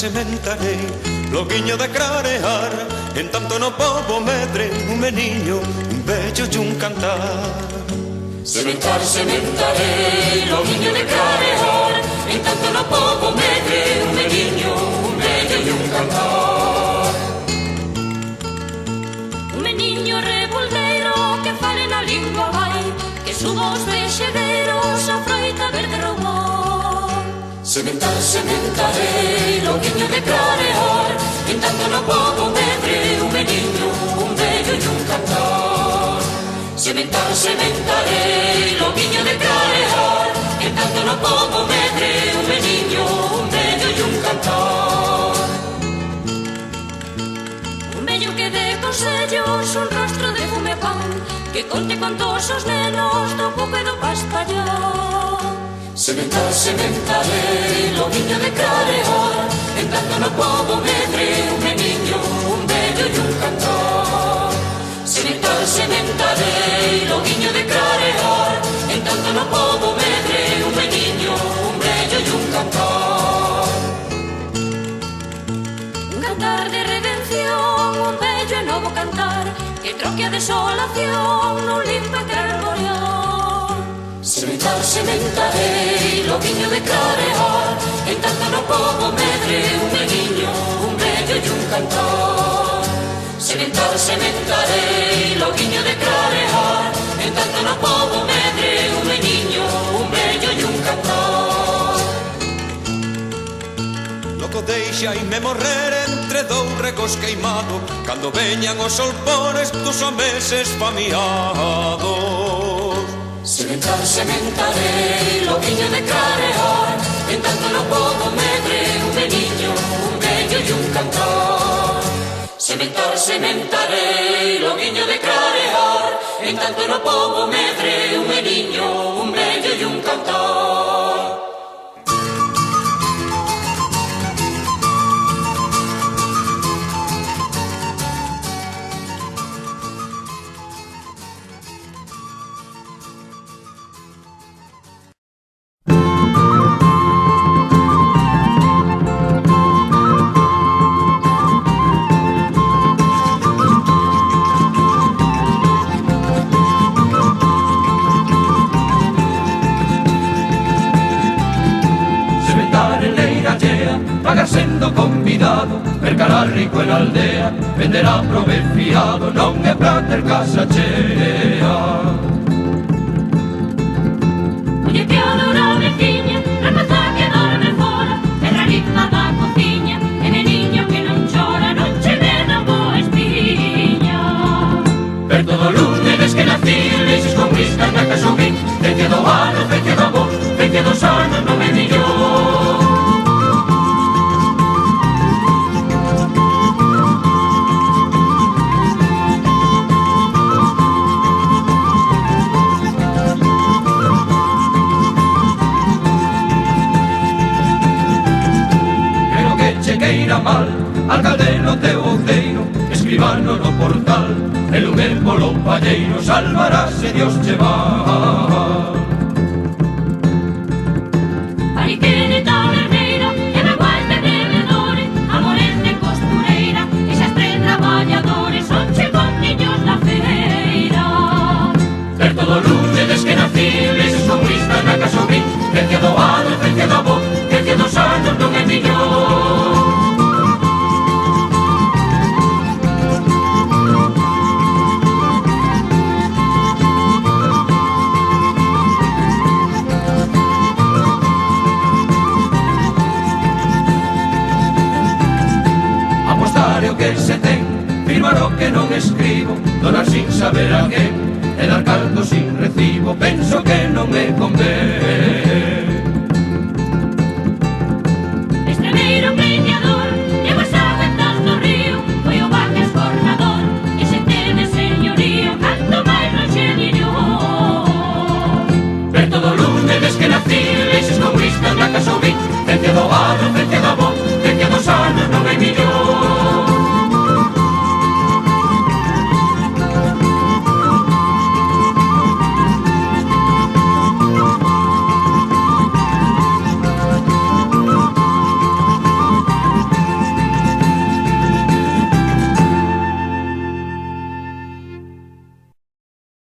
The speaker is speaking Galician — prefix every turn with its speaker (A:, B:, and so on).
A: sementarei, loguiño de clarear, en tanto no pobo medre, un meniño, un vello e un cantar.
B: Sementar, sementarei, loguiño de clarear, en tanto no pobo medre, un meniño, un vello e un cantar.
C: Un meniño reboldeiro que fale na lingua vai, que suba os vexegueiros a froita verde roubou.
B: Sementar, sementarei, loguiño de clarear, en tanto no pobo medre, un meniño, un vello e un cantar. Sementar, sementarei, loguiño de clarear, en tanto no pobo medre, un meniño, un vello e un cantar.
C: Un vello que dé consellos, un rostro de fume pan, que conte contos os nenos do pouco e do paspallón.
B: Sementar, sementarei, loguiño de clarear, en tanto no pobo medre, un meniño, un vello e un cantar. Sementar, sementarei, loguiño de clarear, en tanto no pobo medre, un meniño, un vello e un cantar.
C: Un cantar de redención, un vello e novo cantar, que troque a desolación nun limpo e carboreón.
B: Sementar, sementarei, loguiño de clarear, en tanto no pobo medre, un meniño, un vello e un cantar. Sementar, sementarei, loguiño de clarear, en tanto no pobo medre, un meniño, un vello e un cantar.
A: Loco deixaime morrer entre dous regos queimado, cando veñan os solpones dos homeses famiados.
B: Sementar, sementarei, loguiño de clarear, en tanto no pobo medre, un meniño, un vello e un cantar. Sementar, sementarei, loguiño de clarear, en tanto no pobo medre, un meniño, un vello e un cantar.
D: Pagar sendo convidado, mercará rico en aldea, venderá prove fiado, non é pra ter casa chea.
C: Oye que adora veciña, rapaza que dorme fora, é rarita da cociña, e meniño que non chora, non che vena boa espiña.
B: Perto do lunes des que nací, leixes con riscas na casubín, feite do ano, feite do amor, feite dos anos, non é millón.
D: Mal, alcalde no teu outeiro, escribano no portal, e lume polo palleiro, salvarás se Dios che va.
C: Pariquene taberneira, e baguais de bebedores, amores de costureira, e xa tres traballadores, son che con niños da feira.
B: Perto do lunes des que nací, leixes con riscas na casubín, feite do ano, feite do amor, feite dos anos, non é millón.
D: Que se ten, firmar o que non escribo, donar sin saber a quen, e dar cartos sin recibo, penso que non me convén.